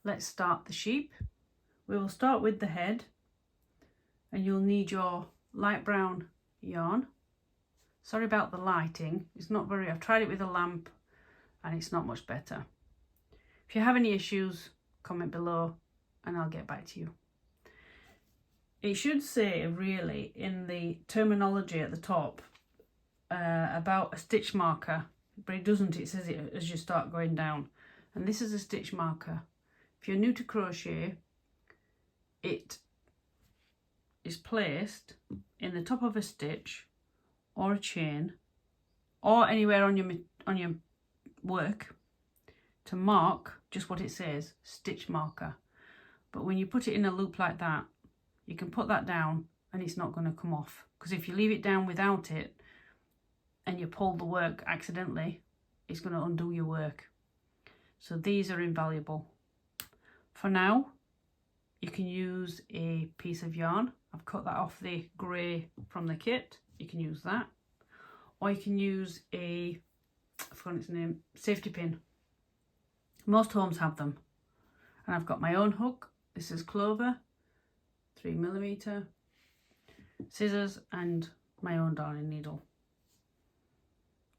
let's start the sheep. We will start with the head, and you'll need your light brown yarn. Sorry about the lighting, it's not very, I've tried it with a lamp and it's not much better. If you have any issues, comment below and I'll get back to you. It should say really in the terminology at the top about a stitch marker, but it doesn't. It says it as you start going down, and this is a stitch marker. If you're new to crochet, it is placed in the top of a stitch or a chain or anywhere on your work to mark just what it says, stitch marker. But when you put it in a loop like that, you can put that down and it's not going to come off, because if you leave it down without it and you pull the work accidentally, it's going to undo your work. So these are invaluable. For now, you can use a piece of yarn. I've cut that off the grey from the kit. You can use that, or you can use a, I've forgotten its name, safety pin. Most homes have them. And I've got my own hook. This is clover, 3mm, scissors and my own darning needle.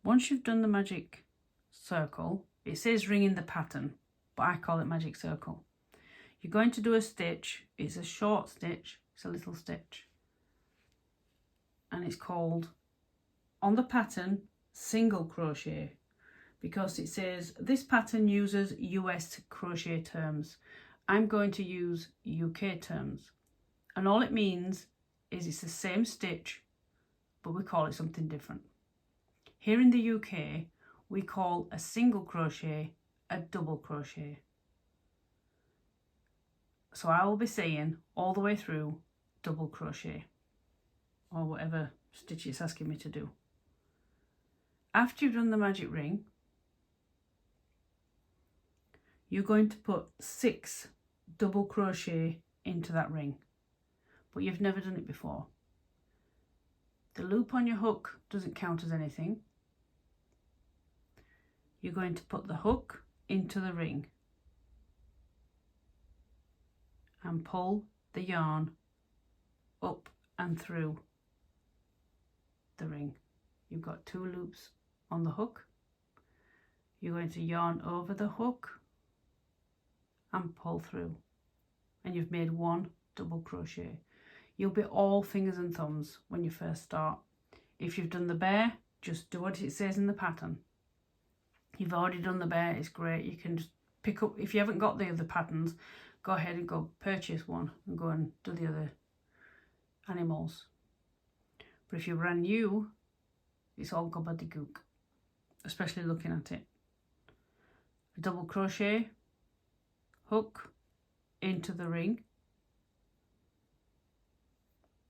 Once you've done the magic circle, it says ring in the pattern, but I call it magic circle. You're going to do a stitch. It's a short stitch, it's a little stitch, and it's called, on the pattern, single crochet, because it says this pattern uses US crochet terms. I'm going to use UK terms, and all it means is it's the same stitch, but we call it something different. Here in the UK, we call a single crochet a double crochet. So I will be saying all the way through double crochet, or whatever stitch it's asking me to do. After you've done the magic ring, you're going to put 6 double crochet into that ring, but you've never done it before. The loop on your hook doesn't count as anything. You're going to put the hook into the ring and pull the yarn up and through the ring. You've got 2 loops on the hook. You're going to yarn over the hook and pull through, and you've made 1 double crochet. You'll be all fingers and thumbs when you first start. If you've done the bear, just do what it says in the pattern. You've already done the bear, it's great. You can just pick up, if you haven't got the other patterns, go ahead and go purchase one and go and do the other animals. But if you're brand new, it's all gobbledygook, especially looking at it. A double crochet, hook into the ring,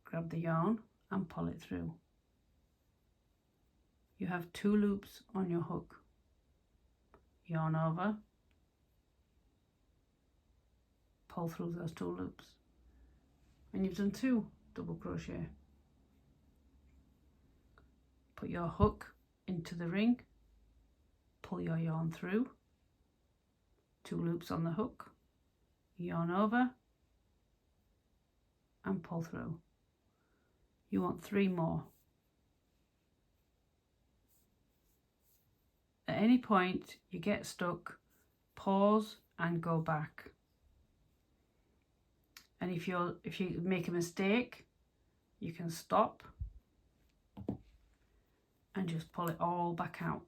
grab the yarn and pull it through. You have 2 loops on your hook. Yarn over, pull through those 2 loops, and you've done 2 double crochet. Put your hook into the ring, pull your yarn through, 2 loops on the hook, yarn over and pull through. You want 3 more. At any point you get stuck, pause and go back. And if you make a mistake, you can stop and just pull it all back out.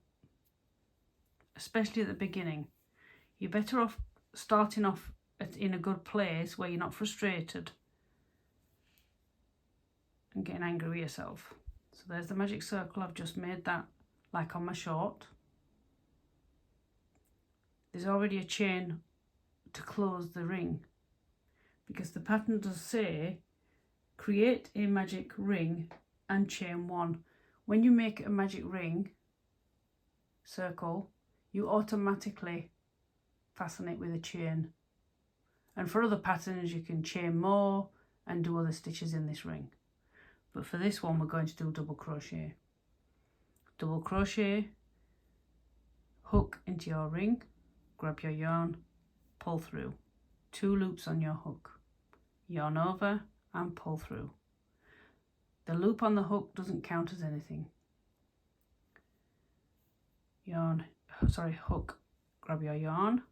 Especially at the beginning. You're better off starting off in a good place where you're not frustrated and getting angry with yourself. So there's the magic circle. I've just made that like on my short. There's already a chain to close the ring, because the pattern does say create a magic ring and chain 1. When you make a magic ring circle, you automatically fasten it with a chain. And for other patterns you can chain more and do other stitches in this ring, but for this one we're going to do double crochet. Double crochet, hook into your ring, grab your yarn, pull through. 2 loops on your hook, yarn over and pull through. The loop on the hook doesn't count as anything. Hook, grab your yarn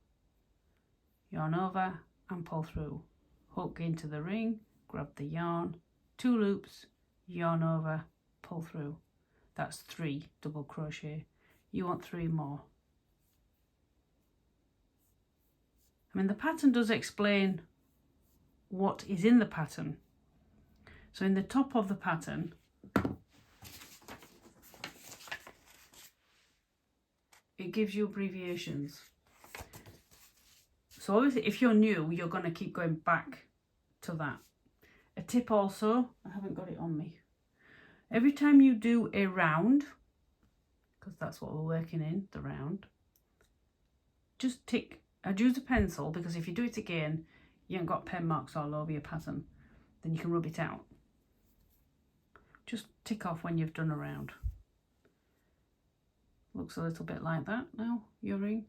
over and pull through. Hook into the ring, grab the yarn, 2 loops, yarn over, pull through. That's 3 double crochet. You want 3 more. I mean, the pattern does explain what is in the pattern. So in the top of the pattern, it gives you abbreviations. So obviously if you're new, you're going to keep going back to that. A tip also, I haven't got it on me. Every time you do a round, because that's what we're working in, the round, just tick. I'd use a pencil, because if you do it again, you haven't got pen marks all over your pattern, then you can rub it out. Just tick off when you've done a round. Looks a little bit like that now, your ring.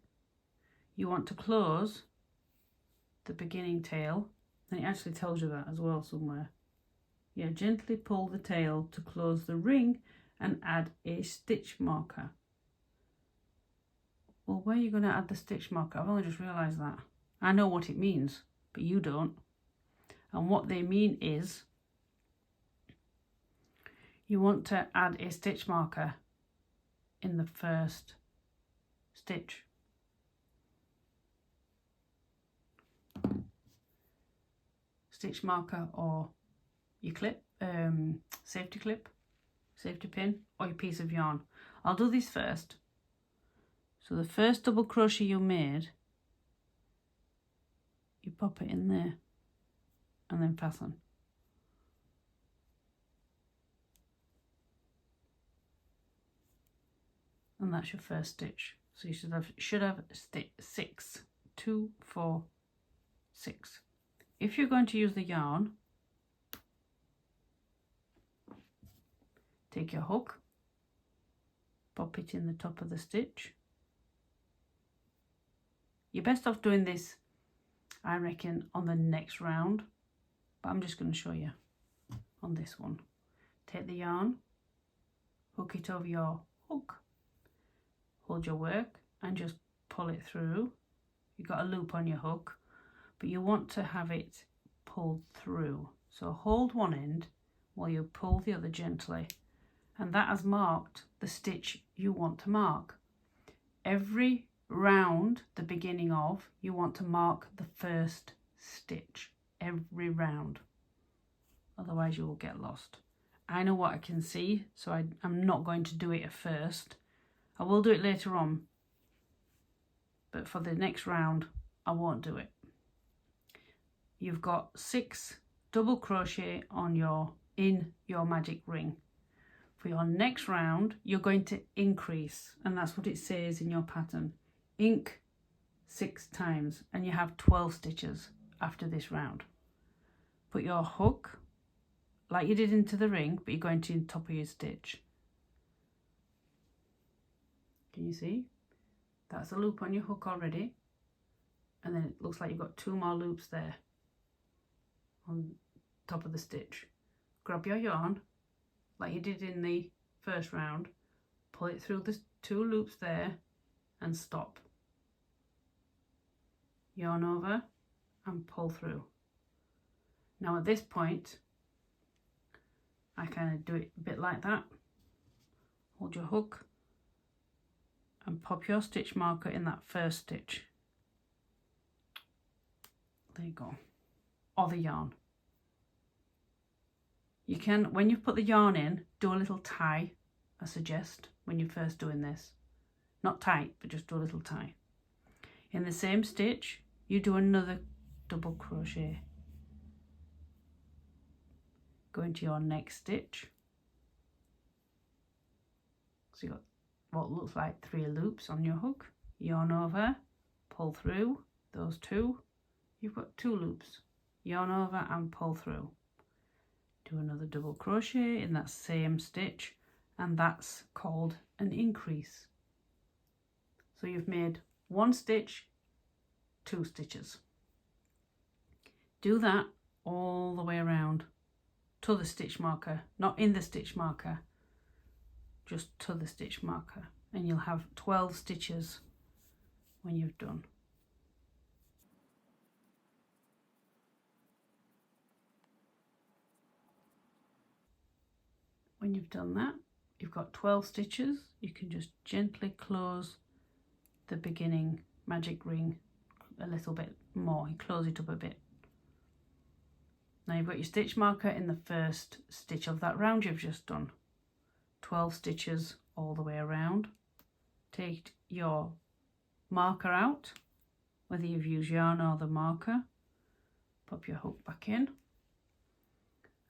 You want to close the beginning tail, and it actually tells you that as well somewhere. Yeah, gently pull the tail to close the ring and add a stitch marker. Well, where are you going to add the stitch marker? I've only just realised that. I know what it means, but you don't. And what they mean is you want to add a stitch marker in the first stitch. Stitch marker, or your clip, safety clip, safety pin, or your piece of yarn. I'll do this first. So the first double crochet you made, you pop it in there and then fasten. And that's your first stitch. So you should have 6, 2, 4, 6. If you're going to use the yarn, take your hook, pop it in the top of the stitch. You're best off doing this, I reckon, on the next round, but I'm just going to show you on this one. Take the yarn, hook it over your hook, hold your work and just pull it through. You've got a loop on your hook, but you want to have it pulled through. So hold one end while you pull the other gently, and that has marked the stitch you want to mark. Every round, the beginning of, you want to mark the first stitch every round, otherwise you will get lost. I know what I can see, so I'm not going to do it at first. I will do it later on, but for the next round I won't do it. You've got 6 double crochet in your magic ring. For your next round you're going to increase, and that's what it says in your pattern. Ink 6 times, and you have 12 stitches after this round. Put your hook like you did into the ring, but you're going to the top of your stitch. Can you see? That's a loop on your hook already, and then it looks like you've got 2 more loops there on top of the stitch. Grab your yarn like you did in the first round, pull it through the 2 loops there and stop. Yarn over and pull through. Now at this point I kind of do it a bit like that. Hold your hook and pop your stitch marker in that first stitch. There you go. Or the yarn. You can, when you put the yarn in, do a little tie, I suggest, when you're first doing this. Not tight, but just do a little tie. In the same stitch, you do another double crochet. Go into your next stitch. So you've got what looks like 3 loops on your hook. Yarn over, pull through those 2. You've got 2 loops. Yarn over and pull through. Do another double crochet in that same stitch, and that's called an increase. So you've made 1 stitch, 2 stitches. Do that all the way around to the stitch marker, not in the stitch marker, just to the stitch marker, and you'll have 12 stitches when you've done. When you've done that, you've got 12 stitches. You can just gently close the beginning magic ring a little bit more and close it up a bit. Now you've got your stitch marker in the first stitch of that round you've just done. 12 stitches all the way around. Take your marker out, whether you've used yarn or the marker. Pop your hook back in.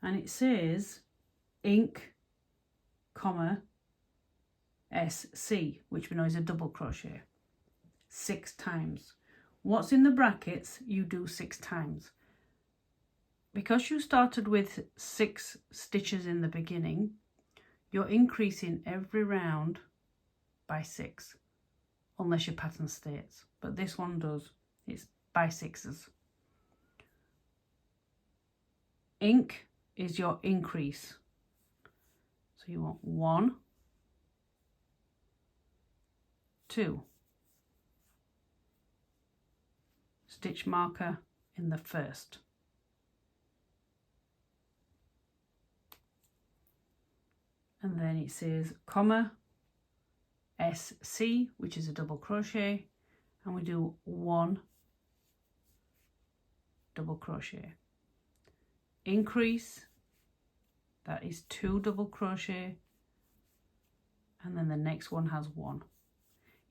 And it says ink, comma, SC, which we know is a double crochet, 6 times. What's in the brackets, you do 6 times. Because you started with 6 stitches in the beginning, you're increasing every round by 6, unless your pattern states, but this one does. It's by 6s. Ink is your increase. So you want 1, 2, stitch marker in the first. And then it says comma, SC, which is a double crochet, and we do 1 double crochet. Increase, that is 2 double crochet, and then the next one has 1.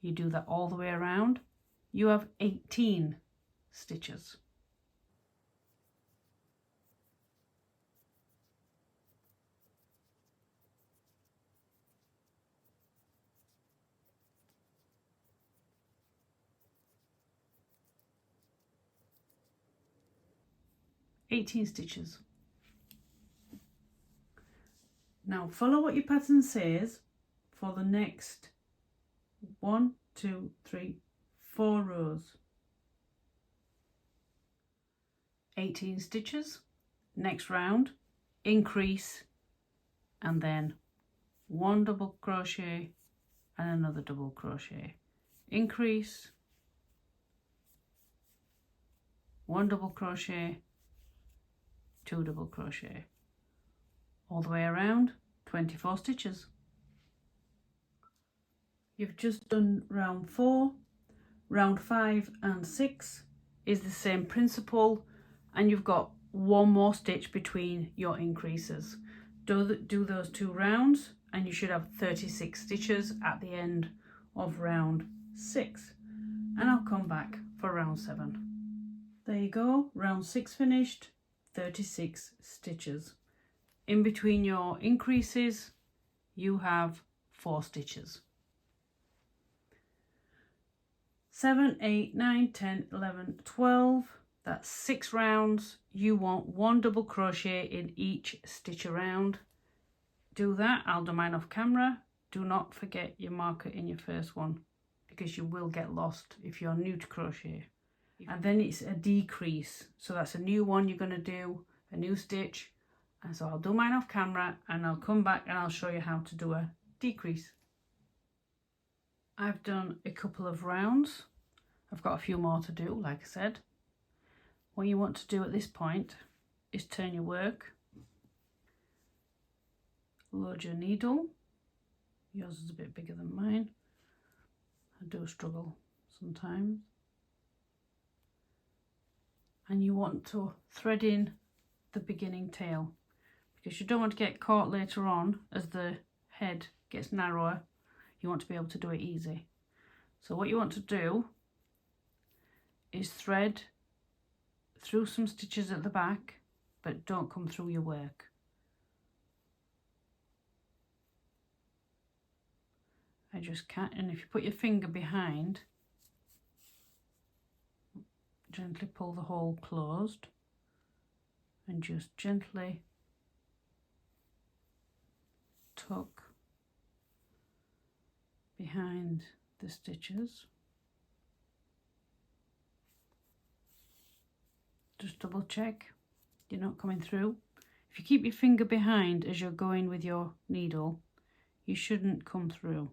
You do that all the way around. You have 18 stitches. Stitches. Now follow what your pattern says for the next 1, 2, 3, 4 rows. 18 stitches. Next round, increase, and then 1 double crochet and another double crochet. Increase, 1 double crochet, 2 double crochet, all the way around, 24 stitches. You've just done round 4. Round 5 and 6 is the same principle, and you've got 1 more stitch between your increases. Do those 2 rounds and you should have 36 stitches at the end of round 6, and I'll come back for round 7. There you go, round 6 finished. 36 stitches. In between your increases you have 4 stitches. 7, 8, 9, 10, 11, 12. That's 6 rounds. You want 1 double crochet in each stitch around. Do that. I'll do mine off camera. Do not forget your marker in your first one, because you will get lost if you're new to crochet. And then it's a decrease, so that's a new one you're going to do, a new stitch. And so I'll do mine off camera and I'll come back and I'll show you how to do a decrease. I've done a couple of rounds. I've got a few more to do, like I said. What you want to do at this point is turn your work, load your needle. Yours is a bit bigger than mine. I do struggle sometimes. And you want to thread in the beginning tail, because you don't want to get caught later on as the head gets narrower. You want to be able to do it easy. So what you want to do is thread through some stitches at the back, but don't come through your work. I just can't, and if you put your finger behind, gently pull the hole closed and just gently tuck behind the stitches. Just double check you're not coming through. If you keep your finger behind as you're going with your needle, you shouldn't come through.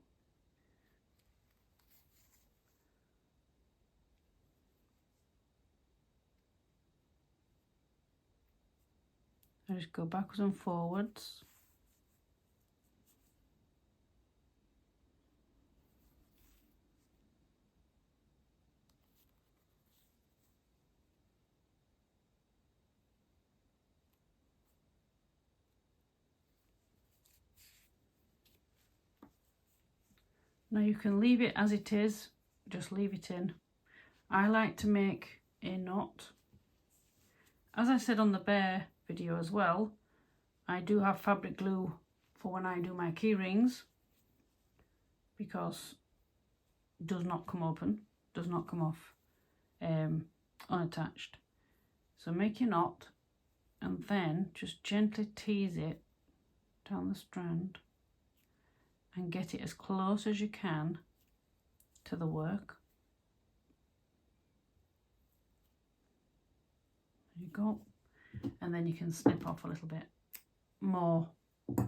I just go backwards and forwards. Now you can leave it as it is, just leave it in. I like to make a knot. As I said on the bear video as well, I do have fabric glue for when I do my key rings, because it does not come open, does not come off unattached. So make your knot and then just gently tease it down the strand and get it as close as you can to the work. There you go. And then you can snip off a little bit more. So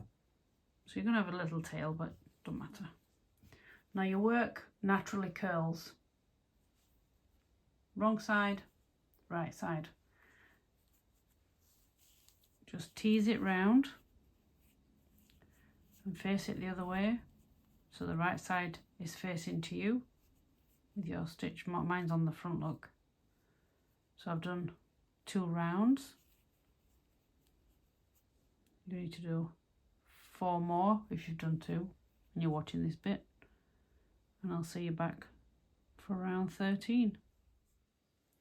you're going to have a little tail, but it doesn't matter. Now your work naturally curls. Wrong side, right side. Just tease it round and face it the other way, so the right side is facing to you with your stitch. Mine's on the front look. So I've done 2 rounds. You need to do 4 more if you've done 2 and you're watching this bit, and I'll see you back for round 13.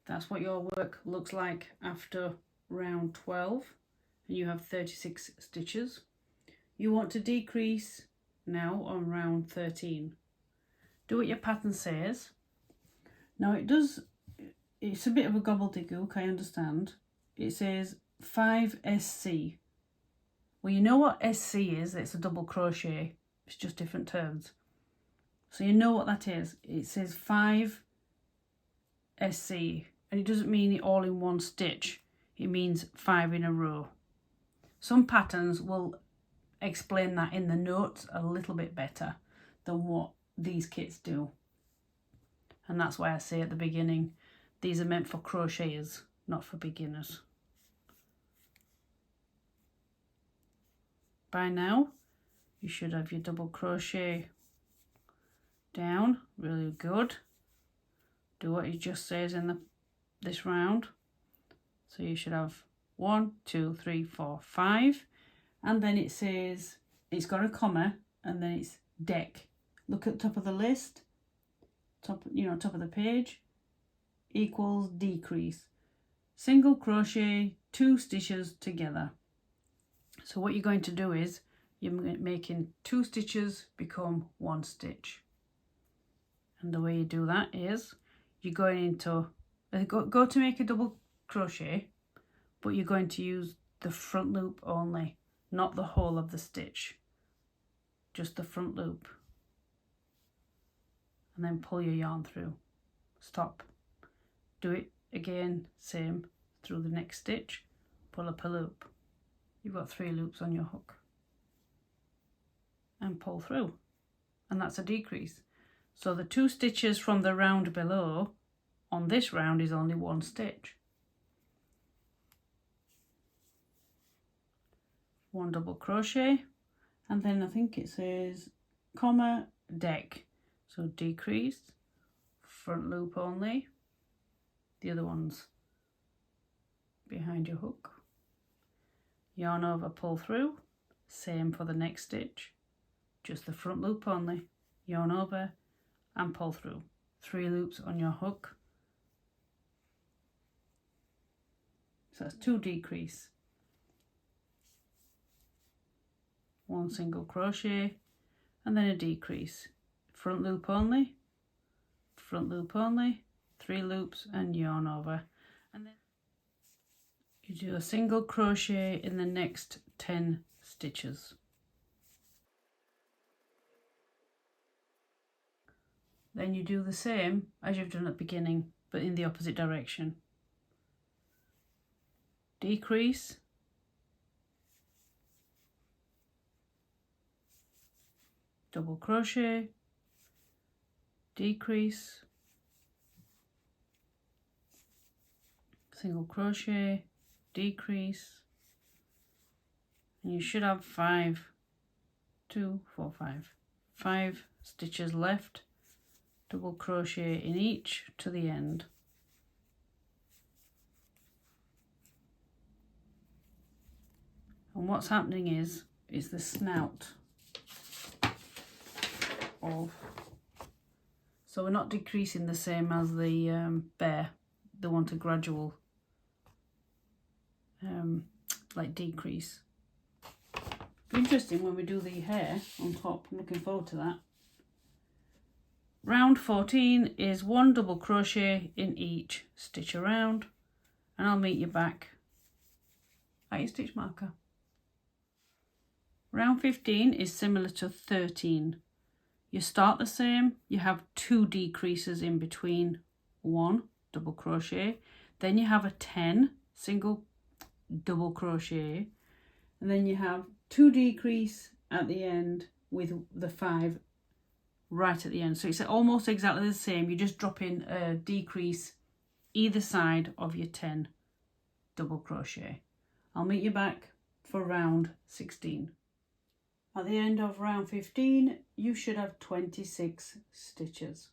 That's what your work looks like after round 12, and you have 36 stitches. You want to decrease now on round 13. Do what your pattern says. Now it's a bit of a gobbledygook, I understand. It says 5 SC. Well, you know what SC is, it's a double crochet. It's just different terms. So you know what that is. It says 5 SC, and it doesn't mean it all in one stitch. It means 5 in a row. Some patterns will explain that in the notes a little bit better than what these kits do. And that's why I say at the beginning, these are meant for crocheters, not for beginners. By now, you should have your double crochet down really good. Do what it just says in this round. So you should have 1, 2, 3, 4, 5, and then it says, it's got a comma, and then it's deck. Look at the top of the list, top of the page, equals decrease. Single crochet 2 stitches together. So what you're going to do is, you're making 2 stitches become 1 stitch. And the way you do that is, you're going into, go to make a double crochet, but you're going to use the front loop only, not the whole of the stitch, just the front loop. And then pull your yarn through. Stop. Do it again, same, through the next stitch, pull up a loop. You've got 3 loops on your hook. And pull through. And that's a decrease. So the 2 stitches from the round below on this round is only 1 stitch. 1 double crochet, and then I think it says comma deck. So decrease, front loop only, the other one's behind your hook. Yarn over, pull through, same for the next stitch, just the front loop only, yarn over and pull through. 3 loops on your hook. So that's 2 decrease. 1 single crochet, and then a decrease. Front loop only, 3 loops and yarn over. And then you do a single crochet in the next 10 stitches. Then you do the same as you've done at the beginning, but in the opposite direction. decrease, double crochet, decrease, single crochet, decrease, and you should have 5 stitches left, double crochet in each to the end. And what's happening is the snout of, so we're not decreasing the same as the bear. They want a gradual like decrease. Be interesting when we do the hair on top. I'm looking forward to that. Round 14 is 1 double crochet in each stitch around, and I'll meet you back at your stitch marker. Round 15 is similar to 13. You start the same, you have 2 decreases in between, 1 double crochet, then you have a 10 single double crochet, and then you have 2 decrease at the end with the 5 right at the end. So it's almost exactly the same, you just drop in a decrease either side of your 10 double crochet. I'll meet you back for round 16. At the end of round 15 you should have 26 stitches.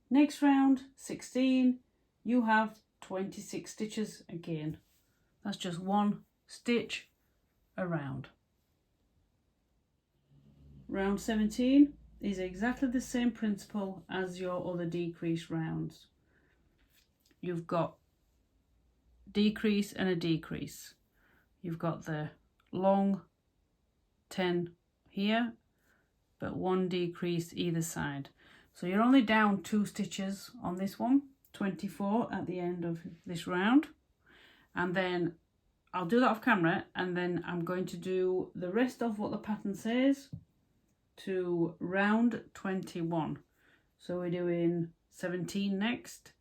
Next round 16 you have 26 stitches again. That's just 1 stitch around. Round 17 is exactly the same principle as your other decrease rounds. You've got decrease and a decrease. You've got the long 10 here, but 1 decrease either side. So you're only down 2 stitches on this one, 24 at the end of this round. And then I'll do that off camera, and then I'm going to do the rest of what the pattern says to round 21. So we're doing 17 next,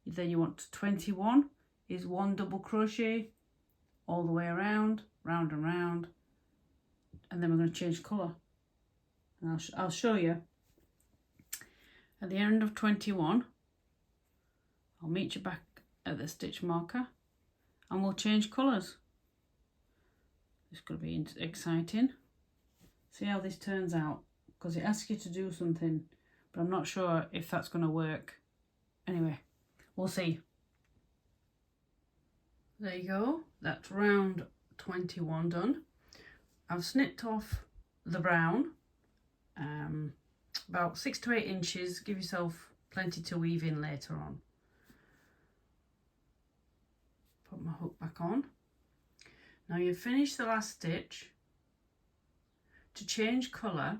then you want 21 is 1 double crochet all the way around, round and round, and then we're going to change colour, and I'll show you. At the end of 21 I'll meet you back at the stitch marker and we'll change colours. It's going to be exciting. See how this turns out, because it asks you to do something, but I'm not sure if that's going to work. Anyway, we'll see. There you go, that's round 21 done. I've snipped off the brown, about 6 to 8 inches. Give yourself plenty to weave in later on. Put my hook back on. Now you've finished the last stitch. To change colour,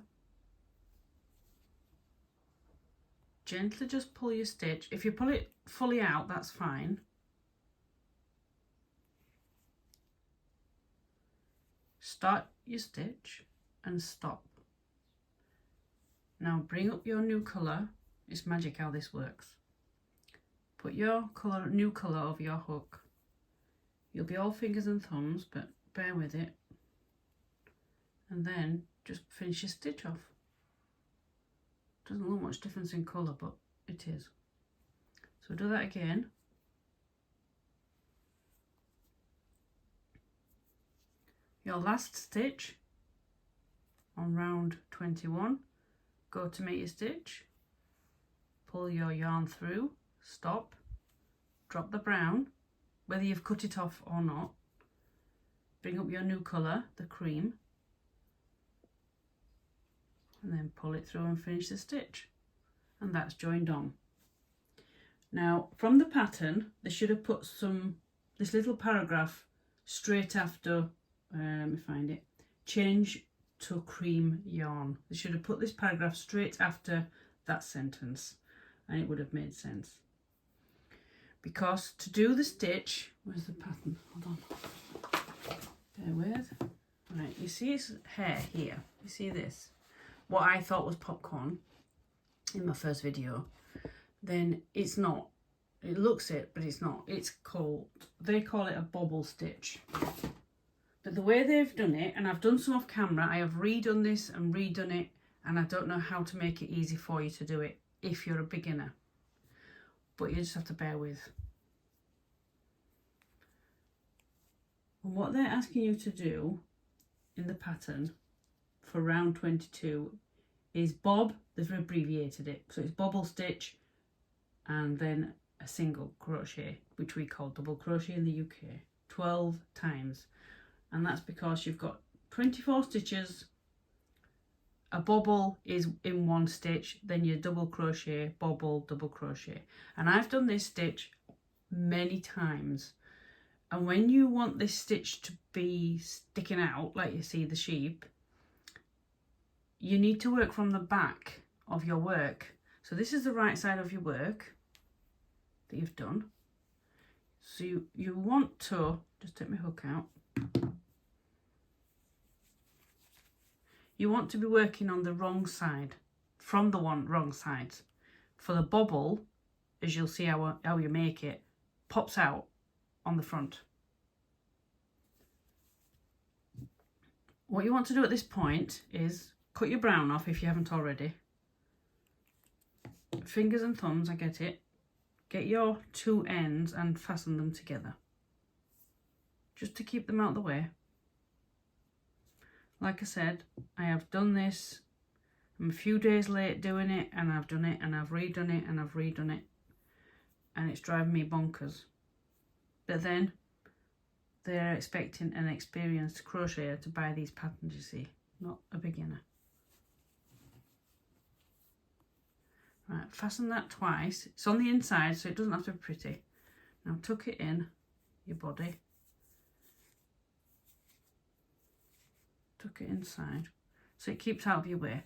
gently just pull your stitch. If you pull it fully out, that's fine. Start your stitch and stop. Now bring up your new colour. It's magic how this works. Put your new colour over your hook. You'll be all fingers and thumbs, but bear with it. And then just finish your stitch off. Doesn't look much difference in colour, but it is. So do that again. Your last stitch on round 21, go to make your stitch, pull your yarn through, stop, drop the brown, whether you've cut it off or not, bring up your new colour, the cream, and then pull it through and finish the stitch, and that's joined on. Now from the pattern they should have put this little paragraph straight after, let me find it, change to cream yarn. They should have put this paragraph straight after that sentence and it would have made sense. Because to do the stitch, where's the pattern? Hold on. Bear with. Right, you see it's hair here. You see this? What I thought was popcorn in my first video, then it's not. It looks it, but it's not. It's called, they call it a bobble stitch. But the way they've done it, and I've done some off camera, I have redone this and redone it, and I don't know how to make it easy for you to do it if you're a beginner. But you just have to bear with. And what they're asking you to do in the pattern for round 22 is bob, they've abbreviated it, so it's bobble stitch and then a single crochet, which we call double crochet in the UK, 12 times. And that's because you've got 24 stitches, a bobble is in one stitch, then you double crochet, bobble, double crochet. And I've done this stitch many times. And when you want this stitch to be sticking out, like you see the sheep, you need to work from the back of your work. So this is the right side of your work that you've done. So you want to, just take my hook out. You want to be working on the wrong side, from the wrong sides. For the bobble, as you'll see how you make it, pops out on the front. What you want to do at this point is cut your brown off if you haven't already. Fingers and thumbs, I get it. Get your two ends and fasten them together, just to keep them out of the way. Like I said, I have done this. I'm a few days late doing it, and I've done it, and I've redone it, and I've redone it, and it's driving me bonkers. But then they're expecting an experienced crocheter to buy these patterns, you see, not a beginner. Right, fasten that twice. It's on the inside, so it doesn't have to be pretty. Now tuck it in your body. Tuck it inside so it keeps out of your way.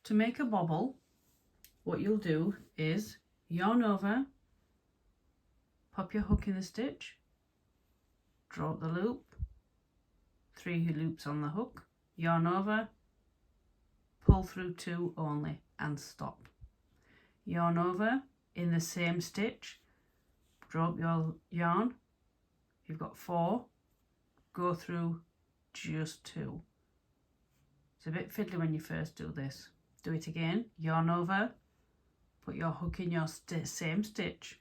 To make a bobble, what you'll do is yarn over, pop your hook in the stitch, draw up the loop, 3 loops on the hook, yarn over, pull through 2 only and stop. Yarn over in the same stitch, draw up your yarn, if you've got 4, go through just 2. It's a bit fiddly when you first do this. Do it again, yarn over, put your hook in your same stitch,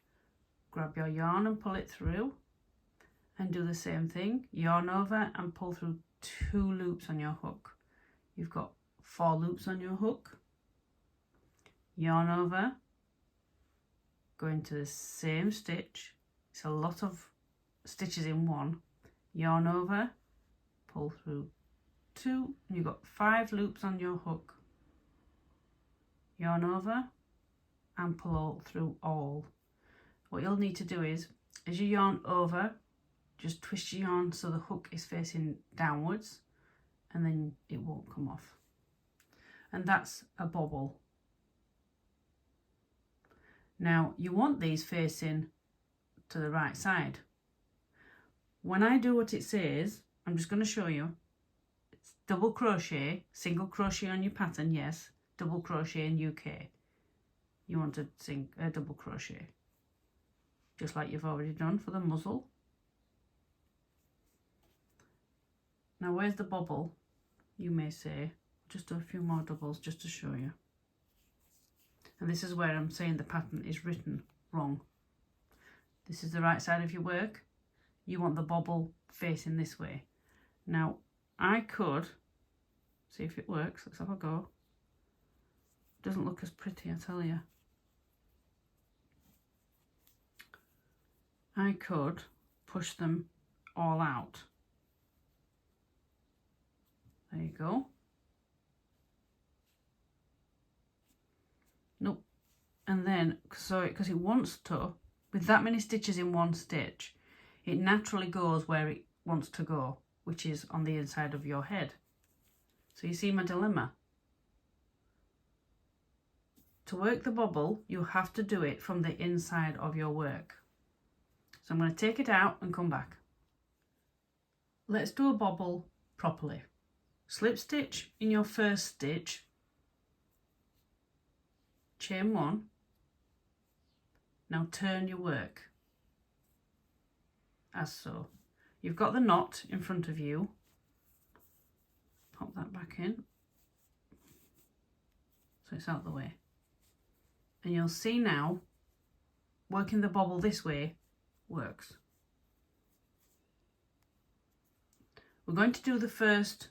grab your yarn and pull it through, and do the same thing, yarn over and pull through 2 loops on your hook. You've got 4 loops on your hook, yarn over, go into the same stitch, it's a lot of stitches in one, yarn over, pull through 2, and you've got 5 loops on your hook, yarn over and pull all through all. What you'll need to do is, as you yarn over, just twist your yarn so the hook is facing downwards, and then it won't come off. And that's a bobble. Now you want these facing to the right side. When I do what it says, I'm just going to show you. It's double crochet, single crochet on your pattern, yes, double crochet in UK. You want to double crochet, just like you've already done for the muzzle. Now where's the bobble, you may say. Just do a few more doubles just to show you. And this is where I'm saying the pattern is written wrong. This is the right side of your work. You want the bobble facing this way. Now I could, see if it works, let's have a go. Doesn't look as pretty, I tell you. I could push them all out. There you go. Nope. And then, because it wants to, with that many stitches in one stitch, it naturally goes where it wants to go, which is on the inside of your head. So you see my dilemma. To work the bobble, you have to do it from the inside of your work. So I'm going to take it out and come back. Let's do a bobble properly. Slip stitch in your first stitch, chain 1, Now turn your work as so. You've got the knot in front of you. Pop that back in so it's out of the way. And you'll see now, working the bobble this way works. We're going to do the first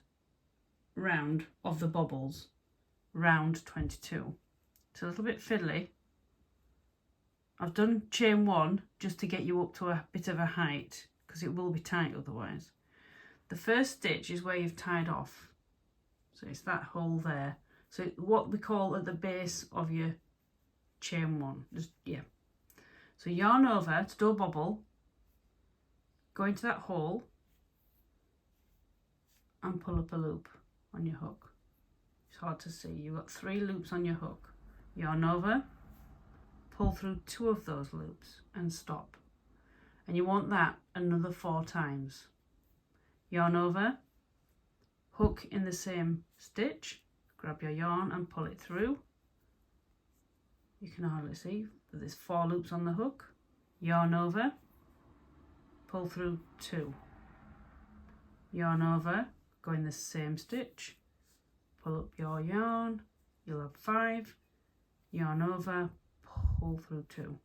round of the bobbles, round 22. It's a little bit fiddly. I've done chain 1 just to get you up to a bit of a height because it will be tight otherwise. The first stitch is where you've tied off. So it's that hole there. So what we call at the base of your chain 1. So yarn over to do a bobble, go into that hole and pull up a loop on your hook. It's hard to see. You've got 3 loops on your hook. Yarn over, pull through 2 of those loops and stop. And you want that another 4 times. Yarn over, hook in the same stitch, grab your yarn and pull it through. You can hardly see, but there's 4 loops on the hook. Yarn over, pull through 2. Yarn over, go in the same stitch, pull up your yarn, you'll have 5. Yarn over, pull through 2.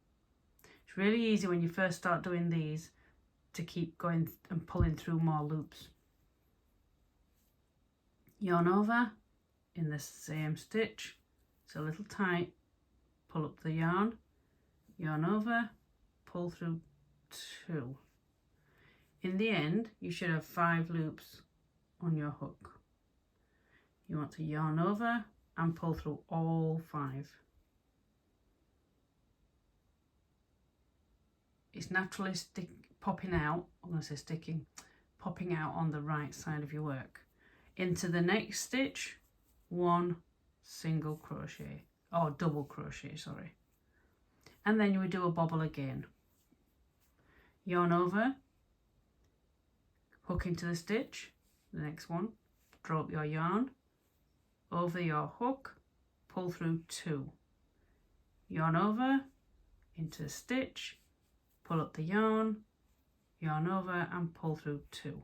It's really easy when you first start doing these to keep going and pulling through more loops. Yarn over in the same stitch, it's a little tight, pull up the yarn, yarn over, pull through 2. In the end you should have 5 loops on your hook. You want to yarn over and pull through all 5. It's naturally popping out, I'm going to say sticking, popping out on the right side of your work. Into the next stitch, 1 single crochet, or double crochet, sorry. And then you would do a bobble again. Yarn over, hook into the stitch, the next one, draw up your yarn, over your hook, pull through 2. Yarn over, into the stitch, pull up the yarn over and pull through 2.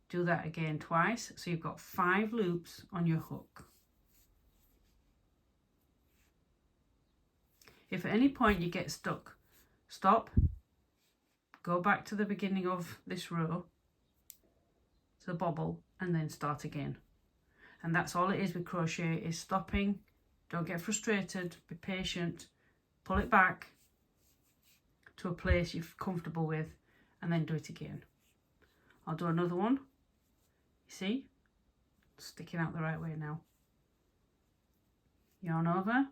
Do that again twice, so you've got 5 loops on your hook. If at any point you get stuck, stop, go back to the beginning of this row, to the bobble, and then start again. And that's all it is with crochet, is stopping. Don't get frustrated, be patient, pull it back to a place you're comfortable with, and then do it again. I'll do another one. You see, sticking out the right way now. Yarn over,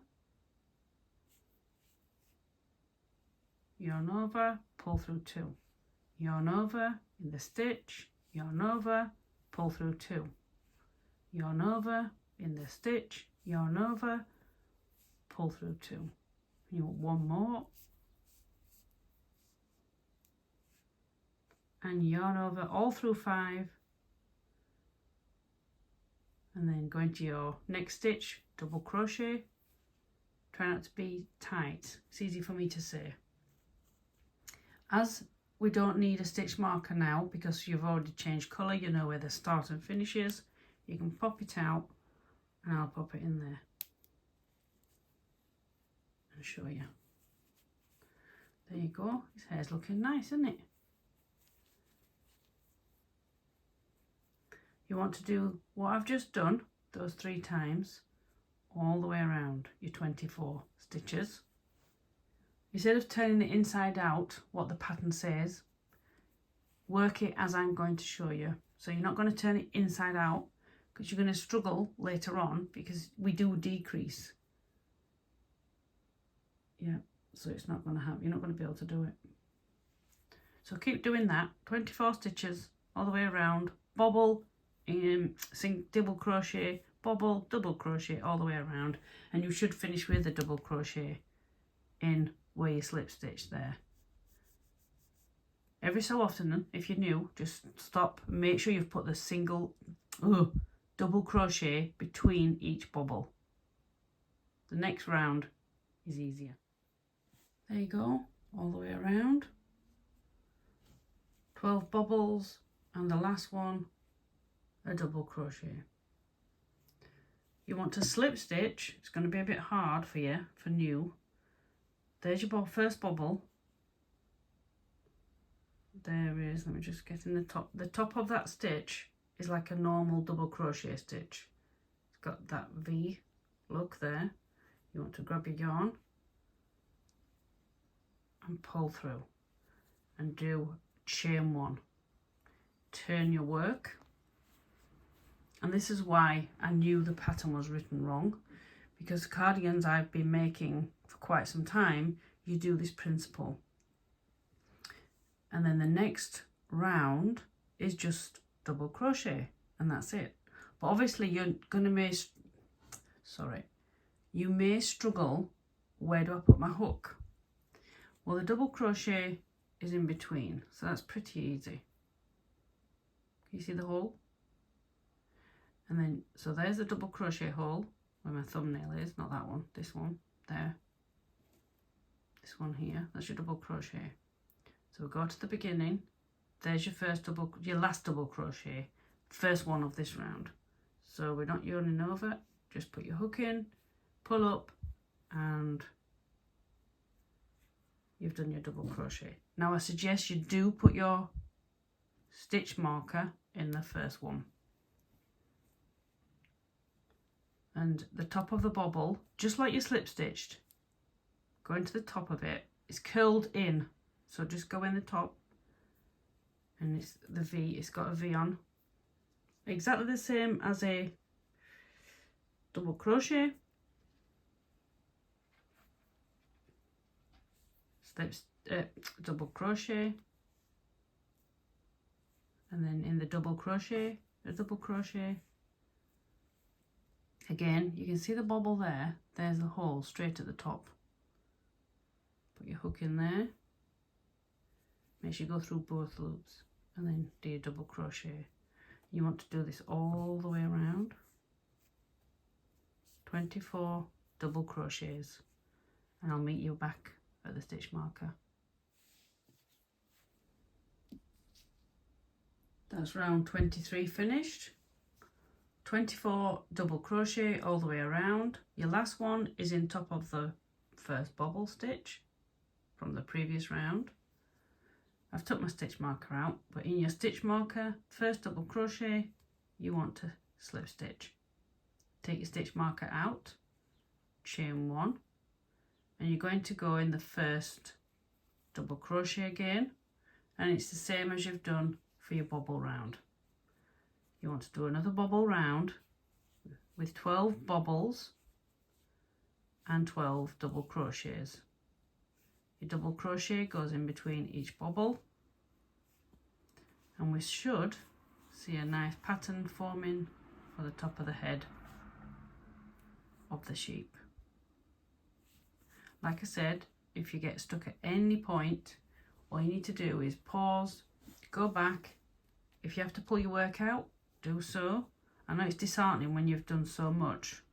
yarn over, pull through 2. Yarn over in the stitch, yarn over, pull through 2. Yarn over in the stitch, yarn over, pull through 2. You want 1 more. And yarn over all through 5. And then go into your next stitch, double crochet. Try not to be tight. It's easy for me to say. As we don't need a stitch marker now because you've already changed colour, you know where the start and finish is, you can pop it out and I'll pop it in there and show you. There you go. His hair's looking nice, isn't it? You want to do what I've just done, those 3 times, all the way around your 24 stitches. Instead of turning it inside out, what the pattern says, work it as I'm going to show you. So you're not going to turn it inside out because you're going to struggle later on because we do decrease. Yeah, so it's not going to happen. You're not going to be able to do it. So keep doing that. 24 stitches all the way around, bobble, double crochet, bobble, double crochet all the way around, and you should finish with a double crochet in where you slip stitch there. Every so often, if you're new, just stop and make sure you've put the double crochet between each bobble. The next round is easier. There you go, all the way around. 12 bobbles, and the last one a double crochet. You want to slip stitch. It's going to be a bit hard for you for new. There's your first bobble. There is, let me just get in the top. The top of that stitch is like a normal double crochet stitch. It's got that V look there. You want to grab your yarn and pull through and do chain 1. Turn your work. And this is why I knew the pattern was written wrong, because cardigans I've been making for quite some time, you do this principle. And then the next round is just double crochet, and that's it. But obviously you're gonna you may struggle, where do I put my hook? Well, the double crochet is in between, so that's pretty easy. Can you see the hole? And then, so there's the double crochet hole where my thumbnail is, not that one, this one, there. This one here, that's your double crochet. So we'll go to the beginning, there's your last double crochet, first one of this round. So we're not yarning over, just put your hook in, pull up, and you've done your double crochet. Now I suggest you do put your stitch marker in the first one. And the top of the bobble, just like you slip stitched, go into the top of it, it's curled in, so just go in the top, and it's the V, it's got a V on, exactly the same as a double crochet. Double crochet, and then in the double crochet, a double crochet. Again, you can see the bobble there, there's the hole straight at the top. Put your hook in there, make sure you go through both loops, and then do your double crochet. You want to do this all the way around. 24 double crochets, and I'll meet you back at the stitch marker. That's round 23 finished. 24 double crochet all the way around. Your last one is in top of the first bobble stitch from the previous round. I've took my stitch marker out, but in your stitch marker, first double crochet, you want to slip stitch. Take your stitch marker out, chain 1, and you're going to go in the first double crochet again, and it's the same as you've done for your bobble round. You want to do another bobble round with 12 bobbles and 12 double crochets. Your double crochet goes in between each bobble, and we should see a nice pattern forming for the top of the head of the sheep. Like I said, if you get stuck at any point, all you need to do is pause, go back. If you have to pull your work out, do so. I know it's disheartening when you've done so much,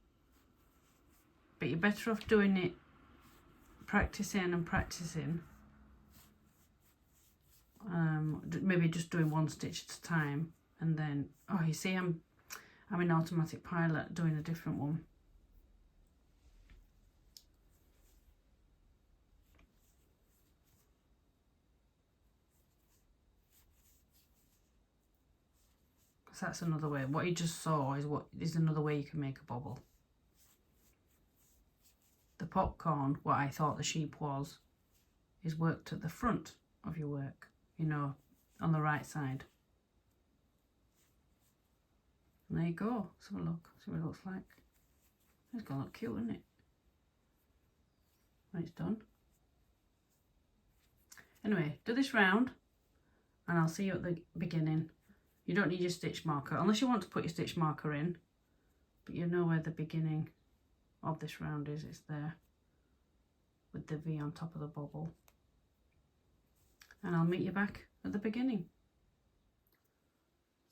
but you're better off doing it, practicing and practicing. Maybe just doing one stitch at a time, and then, oh, you see, I'm in automatic pilot doing a different one. So that's another way. What you just saw is another way you can make a bobble. The popcorn, what I thought the sheep was, is worked at the front of your work, you know, on the right side. And there you go. Let's have a look, see what it looks like. It's gonna look cute, isn't it? When it's done. Anyway, do this round, and I'll see you at the beginning. You don't need your stitch marker, unless you want to put your stitch marker in, but you know where the beginning of this round is. It's there with the V on top of the bobble. And I'll meet you back at the beginning.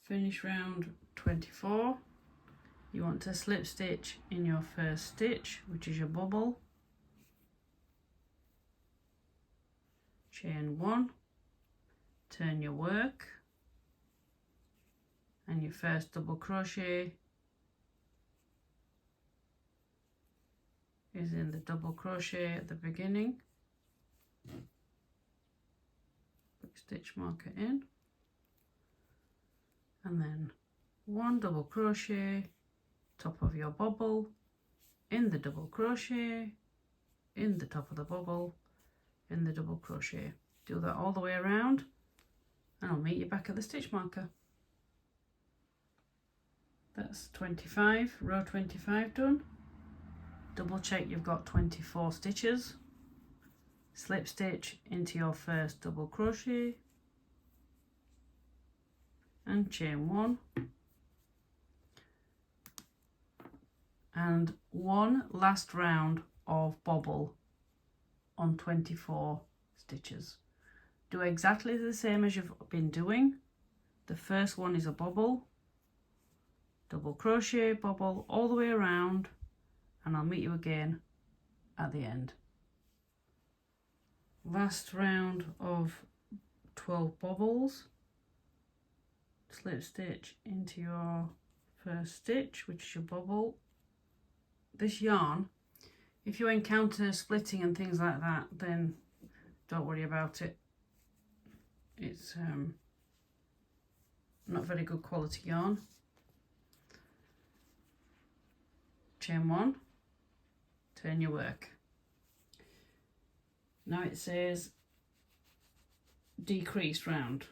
Finish round 24. You want to slip stitch in your first stitch, which is your bobble. chain 1, turn your work, and your first double crochet is in the double crochet at the beginning. Put stitch marker in, and then 1 double crochet, top of your bobble, in the double crochet, in the top of the bobble, in the double crochet. Do that all the way around, and I'll meet you back at the stitch marker. That's 25, row 25 done. Double check you've got 24 stitches. Slip stitch into your first double crochet and chain 1, and 1 last round of bobble on 24 stitches. Do exactly the same as you've been doing. The first one is a bobble, double crochet, bobble all the way around, and I'll meet you again at the end. Last round of 12 bobbles, slip stitch into your first stitch, which is your bobble. This yarn, if you encounter splitting and things like that, then don't worry about it. It's not very good quality yarn. Chain 1, turn your work. Now it says decrease round,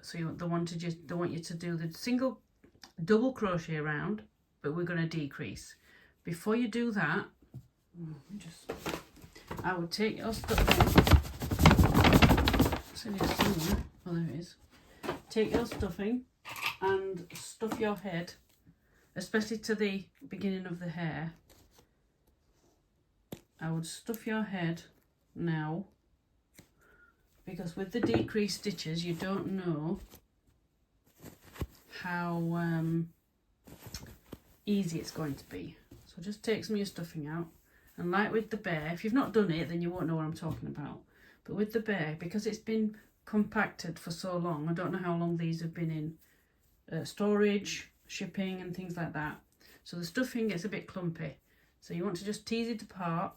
so they want you to do the single double crochet round, but we're going to decrease. Before you do that, I would take your stuffing. Oh, there it is. Take your stuffing and stuff your head, especially to the beginning of the hair. I would stuff your head now, because with the decreased stitches you don't know how easy it's going to be. So just take some of your stuffing out, and like with the bear, if you've not done it then you won't know what I'm talking about, but with the bear, because it's been compacted for so long, I don't know how long these have been in storage, shipping and things like that, so the stuffing gets a bit clumpy, so you want to just tease it apart.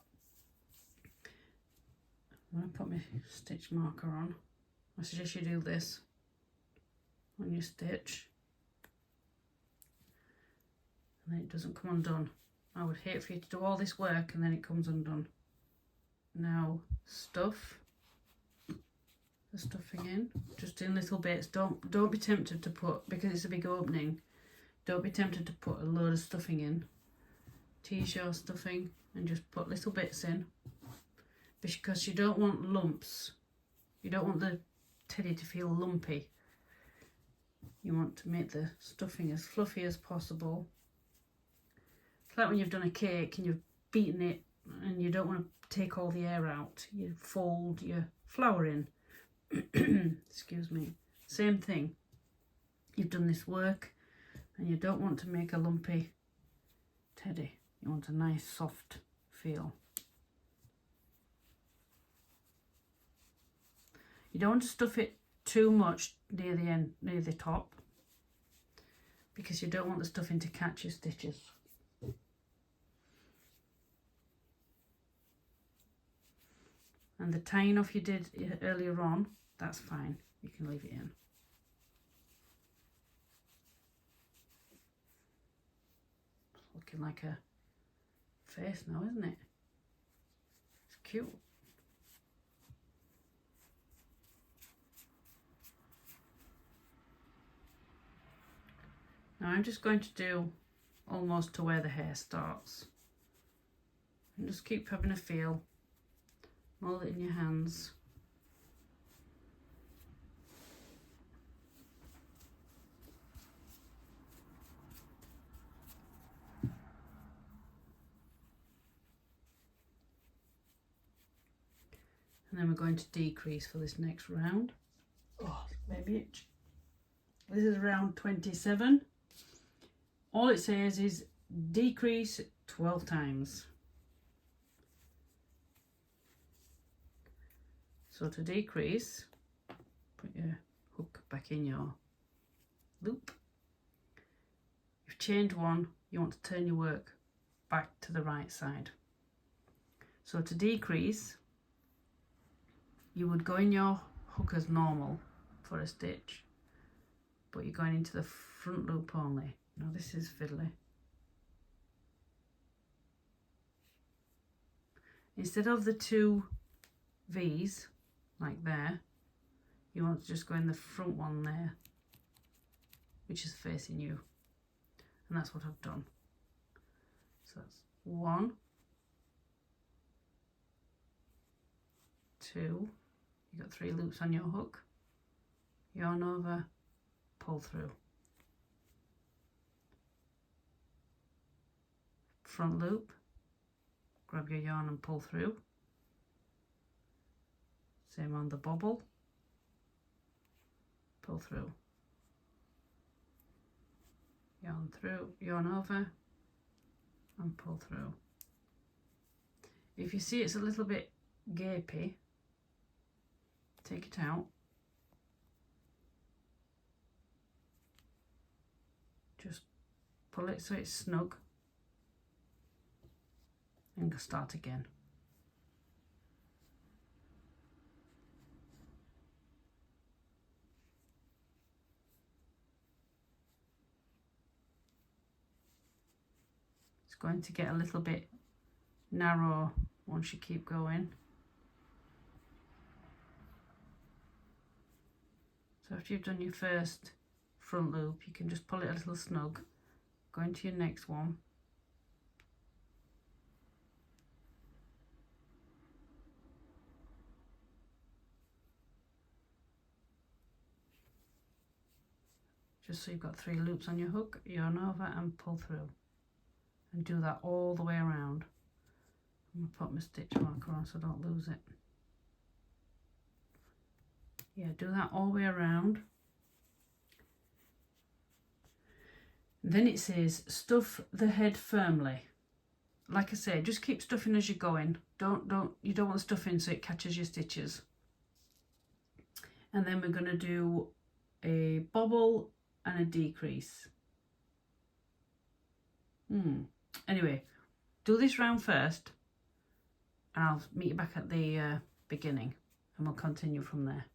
I'm going to put my stitch marker on. I suggest you do this on your stitch, and then it doesn't come undone. I would hate for you to do all this work and then it comes undone. Now stuff the stuffing in, just in little bits. Don't be tempted to put, because it's a big opening, don't be tempted to put a load of stuffing in. Tease your stuffing and just put little bits in, because you don't want lumps. You don't want the teddy to feel lumpy. You want to make the stuffing as fluffy as possible. It's like when you've done a cake and you've beaten it and you don't want to take all the air out. You fold your flour in. Excuse me. Same thing. You've done this work and you don't want to make a lumpy teddy. You want a nice soft feel. You don't want to stuff it too much near the end, near the top, because you don't want the stuffing to catch your stitches. And the tying off you did earlier on, that's fine. You can leave it in. It's looking like a face now, isn't it? It's cute. Now I'm just going to do almost to where the hair starts. And just keep having a feel. Hold it in your hands. And then we're going to decrease for this next round. Oh, maybe itch. This is round 27. All it says is decrease 12 times. So to decrease, put your hook back in your loop. You've chained one, you want to turn your work back to the right side. So to decrease, you would go in your hook as normal for a stitch, but you're going into the front loop only. Now this is fiddly. Instead of the 2 V's like there, you want to just go in the front one there, which is facing you, and that's what I've done. So that's 1, 2, you've got 3 loops on your hook, yarn over, pull through, front loop, grab your yarn and pull through, same on the bobble, pull through, yarn through, yarn over and pull through. If you see it's a little bit gapey, take it out, just pull it so it's snug and start again. It's going to get a little bit narrow once you keep going. So after you've done your first front loop, you can just pull it a little snug, go into your next one, just so you've got 3 loops on your hook, yarn over and pull through, and do that all the way around. I'm going to put my stitch marker on so I don't lose it. Yeah, do that all the way around. And then it says stuff the head firmly. Like I say, just keep stuffing as you're going. You don't want stuffing so it catches your stitches. And then we're going to do a bobble and a decrease. Anyway, do this round first and I'll meet you back at the beginning and we'll continue from there.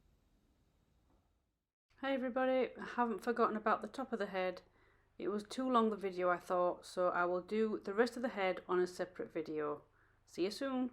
Hi everybody, I haven't forgotten about the top of the head. It was too long the video I thought, so I will do the rest of the head on a separate video. See you soon.